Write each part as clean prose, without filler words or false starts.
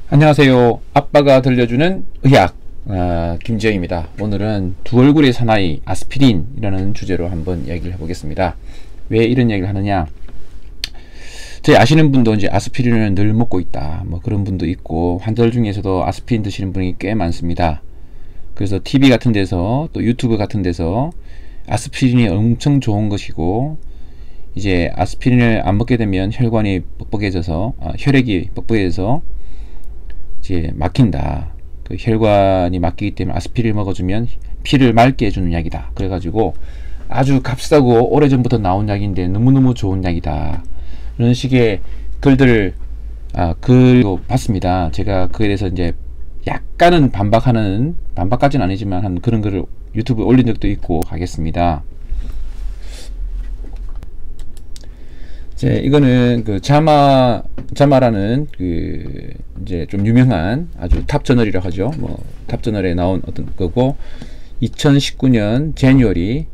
안녕하세요. 아빠가 들려주는 의학 김지영입니다. 오늘은 두 얼굴의 사나이 아스피린이라는 주제로 한번 이야기를 해보겠습니다. 왜 이런 이야기를 하느냐, 저희 아시는 분도 이제 아스피린을 늘 먹고 있다, 뭐 그런 분도 있고, 환자들 중에서도 아스피린 드시는 분이 꽤 많습니다. 그래서 TV 같은 데서 또 유튜브 같은 데서 아스피린이 엄청 좋은 것이고, 이제 아스피린을 안 먹게 되면 혈관이 뻑뻑해져서 혈액이 뻑뻑해져서 이제 막힌다. 그 혈관이 막히기 때문에 아스피린을 먹어주면 피를 맑게 해주는 약이다. 그래가지고 아주 값싸고 오래전부터 나온 약인데 너무너무 좋은 약이다, 이런 식의 글들을 글도 봤습니다. 제가 그에 대해서 이제 약간은 반박까지는 아니지만 한 그런 글을 유튜브에 올린 적도 있고 하겠습니다. 이거는 그 자마라는 그 이제 좀 유명한 아주 탑 저널이라고 하죠. 뭐 탑 저널에 나온 어떤 거고, 2019년 제뉴어리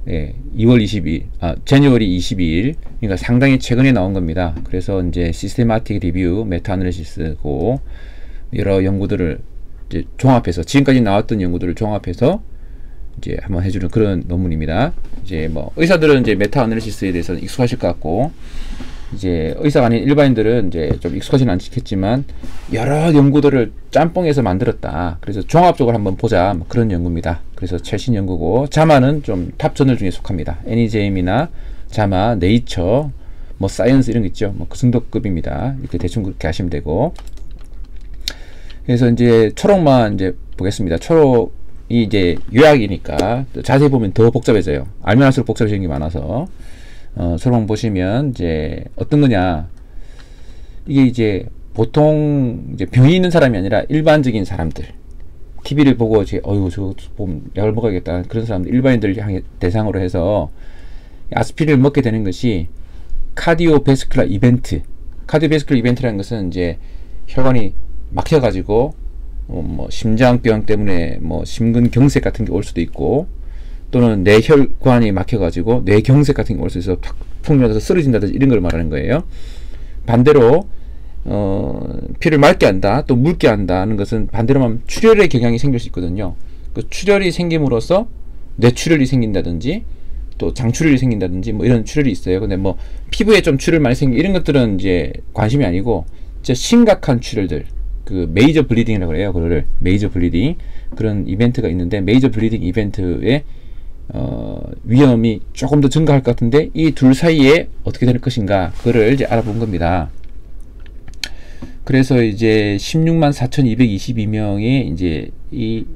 2월 22일, 제뉴어리 22일, 그러니까 상당히 최근에 나온 겁니다. 그래서 이제 시스테마틱 리뷰 메타 아널리시스고, 여러 연구들을 이제 종합해서, 지금까지 나왔던 연구들을 종합해서 이제 한번 해주는 그런 논문입니다. 이제 뭐 의사들은 이제 메타 아널리시스에 대해서는 익숙하실 것 같고, 이제 의사가 아닌 일반인들은 이제 좀 익숙하지는 않겠지만 여러 연구들을 짬뽕해서 만들었다. 그래서 종합적으로 한번 보자, 뭐 그런 연구입니다. 그래서 최신 연구고, 자마는 좀 탑 저널 중에 속합니다. NEJM이나 자마, 네이처, 뭐 사이언스 이런 거 있죠. 뭐 그 정도급입니다. 이렇게 대충 그렇게 하시면 되고, 그래서 이제 초록만 이제 보겠습니다. 초록이 이제 요약이니까 자세히 보면 더 복잡해져요. 알면 할수록 복잡해지는 게 많아서, 초록 보시면 이제 어떤 거냐, 이게 이제 보통 이제 병이 있는 사람이 아니라 일반적인 사람들, TV를 보고 이제 저거 보면 약을 먹어야겠다, 그런 사람들, 일반인들 대상으로 해서 아스피린을 먹게 되는 것이 카디오베스큘라 이벤트. 카디오베스큘라 이벤트라는 것은 이제 혈관이 막혀가지고 뭐 심장병 때문에 뭐 심근경색 같은 게 올 수도 있고, 또는 뇌혈관이 막혀가지고 뇌경색 같은 게 올 수 있어서 푹 눌러서 쓰러진다든지 이런 걸 말하는 거예요. 반대로 피를 맑게 한다, 또 묽게 한다는 것은 반대로 하면 출혈의 경향이 생길 수 있거든요. 그 출혈이 생김으로써 뇌출혈이 생긴다든지 또 장출혈이 생긴다든지 뭐 이런 출혈이 있어요. 근데 뭐 피부에 좀 출혈 많이 생기, 이런 것들은 이제 관심이 아니고, 진짜 심각한 출혈들, 그 메이저 블리딩이라고 그래요. 그거를 메이저 블리딩, 그런 이벤트가 있는데, 메이저 블리딩 이벤트의 위험이 조금 더 증가할 것 같은데, 이 둘 사이에 어떻게 될 것인가, 그거를 이제 알아본 겁니다. 그래서 이제 164,222명의 이제 이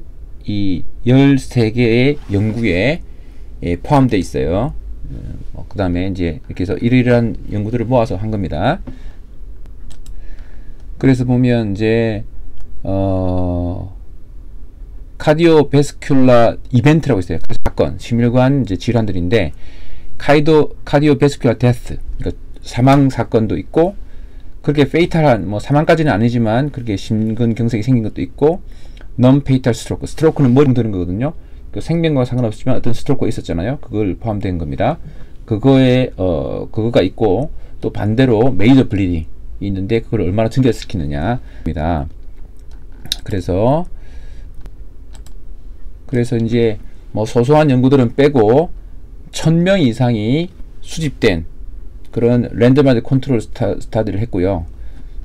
13개의 연구에 포함되어 있어요. 그 다음에 이제 이렇게 해서 이러이러한 연구들을 모아서 한 겁니다. 그래서 보면 이제 카디오베스큘라 이벤트라고 있어요. 사건, 심혈관 이제 질환들인데, 카디오베스큘라 데스, 그러니까 사망 사건도 있고, 그렇게 페이탈한, 뭐 사망까지는 아니지만 그렇게 심근경색이 생긴 것도 있고, non fatal stroke, 스트로크는 머리 드는 거거든요. 그 생명과 상관없지만 어떤 스트로크가 있었잖아요. 그걸 포함된 겁니다. 그거가 있고, 또 반대로 메이저 블리딩 있는데 그걸 얼마나 증가시키느냐입니다. 그래서 이제 뭐 소소한 연구들은 빼고 1000명 이상이 수집된 그런 랜덤마이즈 컨트롤 스타디를 했고요.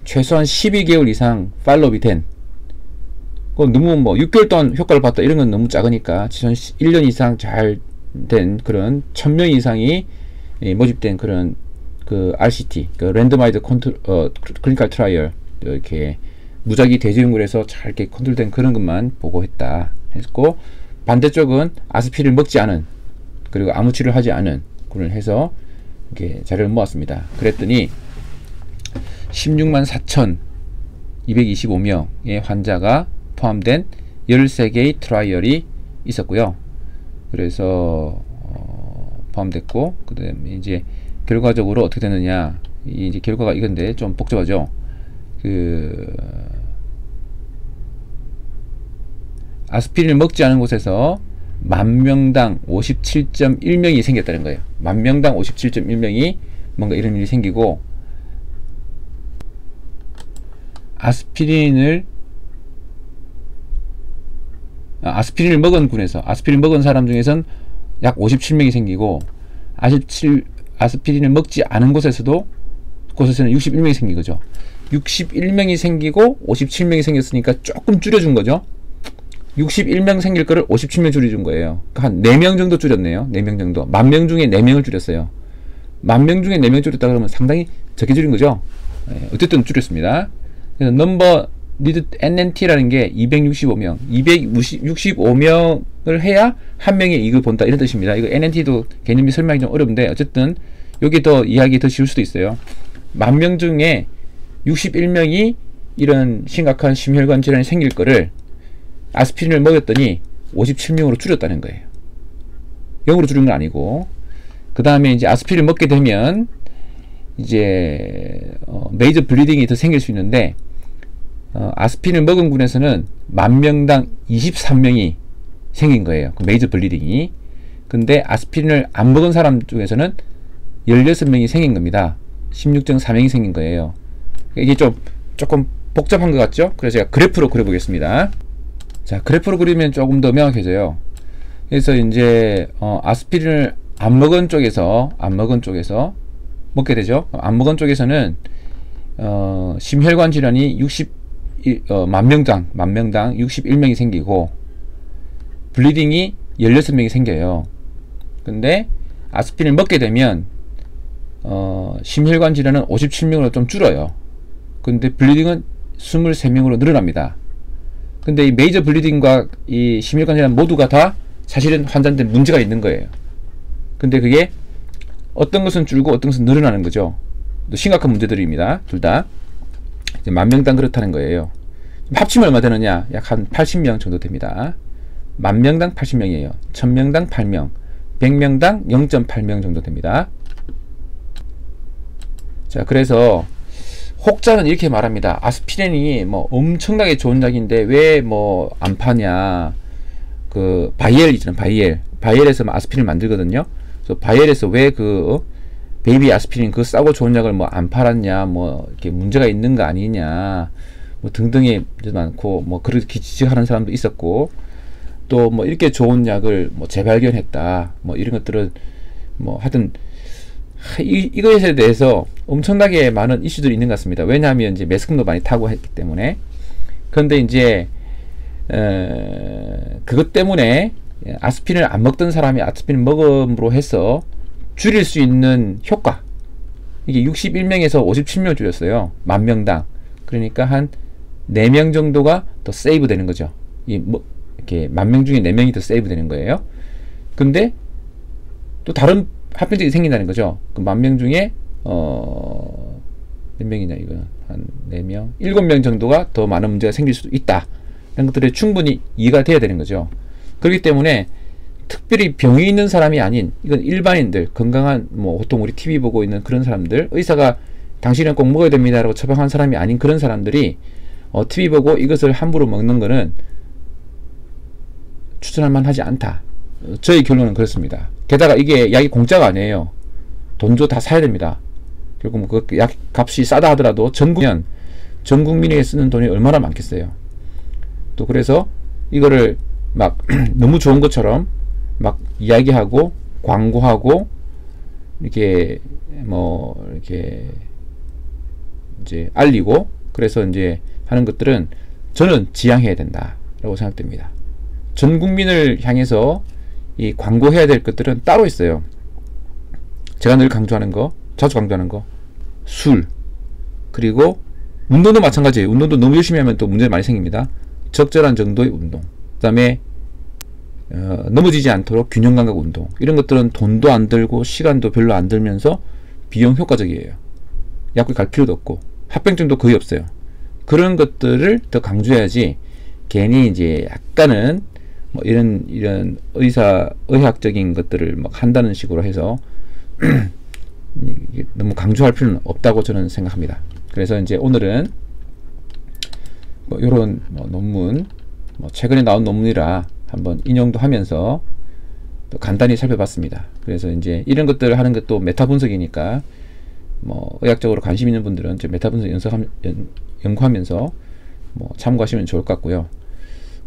최소한 12개월 이상 팔로업이 된, 너무 뭐 6개월 동안 효과를 봤다 이런 건 너무 작으니까, 최소한 1년 이상 잘 된 그런 1000명 이상이 모집된 그런 그 RCT, 그 랜덤마이즈 클리니컬 트라이얼, 이렇게 무작위 대조 연구를 해서 잘 이렇게 컨트롤된 그런 것만 보고했다 했고, 반대쪽은 아스피린을 먹지 않은, 그리고 아무 치료를 하지 않은 그걸 해서 이렇게 자료를 모았습니다. 그랬더니 164,225명의 환자가 포함된 13개의 트라이얼이 있었고요. 그래서 포함됐고, 그 다음에 이제 결과적으로 어떻게 됐느냐, 이제 결과가 이건데 좀 복잡하죠. 아스피린을 먹지 않은 곳에서 10,000명당 57.1명이 생겼다는 거예요. 10,000명당 57.1명이 뭔가 이런 일이 생기고, 아스피린을 먹은 군에서 아스피린 먹은 사람 중에선 약 57명이 생기고 아스피린을 먹지 않은 곳에서는 61명이 생긴 거죠. 61명이 생기고 57명이 생겼으니까 조금 줄여준 거죠. 61명 생길 거를 57명 줄여준 거예요. 한 4명 정도 줄였네요. 4명 정도. 10,000명 중에 4명을 줄였어요. 10,000명 중에 4명 줄였다 그러면 상당히 적게 줄인 거죠. 어쨌든 줄였습니다. 그래서 넘버 니드 NNT라는 게 265명, 265명을 해야 한 명의 이익을 본다 이런 뜻입니다. 이거 NNT도 개념이 설명이 좀 어려운데 어쨌든 여기 더 이야기 더 쉬울 수도 있어요. 10,000명 중에 61명이 이런 심각한 심혈관 질환이 생길 거를 아스피린을 먹였더니 57명으로 줄였다는 거예요. 0으로 줄인 건 아니고. 그 다음에 이제 아스피린을 먹게 되면 이제 메이저 블리딩이 더 생길 수 있는데 아스피린을 먹은 군에서는 10,000명당 23명이 생긴 거예요. 그 메이저 블리딩이. 근데 아스피린을 안 먹은 사람 중에서는 16명이 생긴 겁니다. 16.4명이 생긴 거예요. 이게 조금 복잡한 것 같죠? 그래서 제가 그래프로 그려보겠습니다. 자, 그래프로 그리면 조금 더 명확해져요. 그래서 이제 아스피린을 안 먹은 쪽에서 먹게 되죠. 안 먹은 쪽에서는 심혈관 질환이 10,000명당 61명이 생기고 블리딩이 16명이 생겨요. 근데 아스피린을 먹게 되면 심혈관 질환은 57명으로 좀 줄어요. 근데 블리딩은 23명으로 늘어납니다. 근데 이 메이저 블리딩과 이 심혈관 질환 모두가 다 사실은 환자한테 문제가 있는 거예요. 근데 그게 어떤 것은 줄고 어떤 것은 늘어나는 거죠. 또 심각한 문제들입니다. 둘 다. 이제 10,000명당 그렇다는 거예요. 합치면 얼마 되느냐? 약 한 80명 정도 됩니다. 10,000명당 80명이에요. 1,000명당 8명, 100명당 0.8명 정도 됩니다. 자, 그래서 혹자는 이렇게 말합니다. 아스피린이 뭐 엄청나게 좋은 약인데 왜 뭐 안 파냐? 그 바이엘 있잖아요. 바이엘에서 아스피린을 만들거든요. 그래서 바이엘에서 왜 그 베이비 아스피린 그 싸고 좋은 약을 뭐 안 팔았냐? 뭐 이렇게 문제가 있는 거 아니냐? 뭐 등등이 많고 뭐 그렇게 지적하는 사람도 있었고 또 뭐 이렇게 좋은 약을 뭐 재발견했다. 뭐 이런 것들은 뭐 하여튼 이것에 대해서 엄청나게 많은 이슈들이 있는 것 같습니다. 왜냐하면 이제 매스컴도 많이 타고 했기 때문에. 그런데 이제 그것 때문에 아스피린을 안 먹던 사람이 아스피린 먹음으로 해서 줄일 수 있는 효과, 이게 61명에서 57명 줄였어요. 10,000명당. 그러니까 한 4명 정도가 더 세이브 되는 거죠. 이렇게 10,000명 중에 4명이 더 세이브 되는 거예요. 근데 또 다른 합병증이 생긴다는 거죠. 그 10,000명 중에 몇 명이냐 이거 한 4명, 7명 정도가 더 많은 문제가 생길 수도 있다. 이런 것들이 충분히 이해가 돼야 되는 거죠. 그렇기 때문에 특별히 병이 있는 사람이 아닌 이건 일반인들, 건강한 뭐 보통 우리 TV 보고 있는 그런 사람들, 의사가 당신은 꼭 먹어야 됩니다 라고 처방한 사람이 아닌 그런 사람들이 TV 보고 이것을 함부로 먹는 거는 추천할 만하지 않다. 저희 결론은 그렇습니다. 게다가 이게 약이 공짜가 아니에요. 돈 줘 다 사야 됩니다. 결국 그 약 값이 싸다 하더라도 전 국민에게 쓰는 돈이 얼마나 많겠어요. 또 그래서 이거를 막 너무 좋은 것처럼 막 이야기하고 광고하고 이렇게 뭐 이렇게 이제 알리고 그래서 이제 하는 것들은 저는 지양해야 된다라고 생각됩니다. 전 국민을 향해서 이 광고해야 될 것들은 따로 있어요. 제가 늘 강조하는 거, 자주 강조하는 거, 술, 그리고 운동도 마찬가지예요. 운동도 너무 열심히 하면 또 문제 많이 생깁니다. 적절한 정도의 운동, 그 다음에 넘어지지 않도록 균형 감각 운동, 이런 것들은 돈도 안 들고 시간도 별로 안 들면서 비용 효과적이에요. 약국에 갈 필요도 없고 합병증도 거의 없어요. 그런 것들을 더 강조해야지 괜히 이제 약간은 뭐 이런 의학적인 것들을 막 한다는 식으로 해서 너무 강조할 필요는 없다고 저는 생각합니다. 그래서 이제 오늘은 뭐 이런 논문, 최근에 나온 논문이라 한번 인용도 하면서 또 간단히 살펴봤습니다. 그래서 이제 이런 것들을 하는 것도 메타 분석이니까 뭐 의학적으로 관심 있는 분들은 이제 메타분석 연구하면서 뭐 참고하시면 좋을 것 같고요.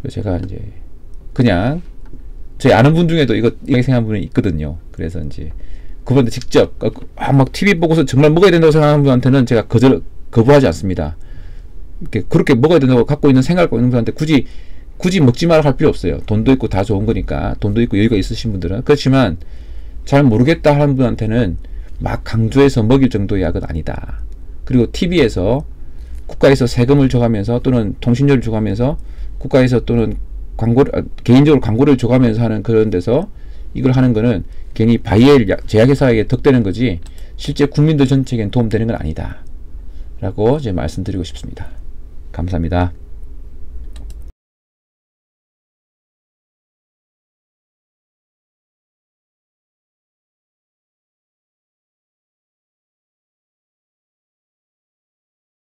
그래서 제가 이제 그냥 저희 아는 분 중에도 이거 생각하는 분이 있거든요. 그래서 이제 그분한테 직접 막 TV 보고서 정말 먹어야 된다고 생각하는 분한테는 제가 거부하지 않습니다. 그렇게 먹어야 된다고 갖고 있는 생각을 갖고 있는 분한테 굳이 먹지 말라 할 필요 없어요. 돈도 있고 다 좋은 거니까. 돈도 있고 여유가 있으신 분들은. 그렇지만 잘 모르겠다 하는 분한테는 막 강조해서 먹일 정도의 약은 아니다. 그리고 TV에서 국가에서 세금을 줘가면서 또는 통신료를 줘가면서 국가에서 또는 개인적으로 광고를 줘가면서 하는 그런 데서 이걸 하는 거는 괜히 바이엘 제약회사에게 덕되는 거지 실제 국민들 전체에겐 도움되는 건 아니다 라고 이제 말씀드리고 싶습니다. 감사합니다.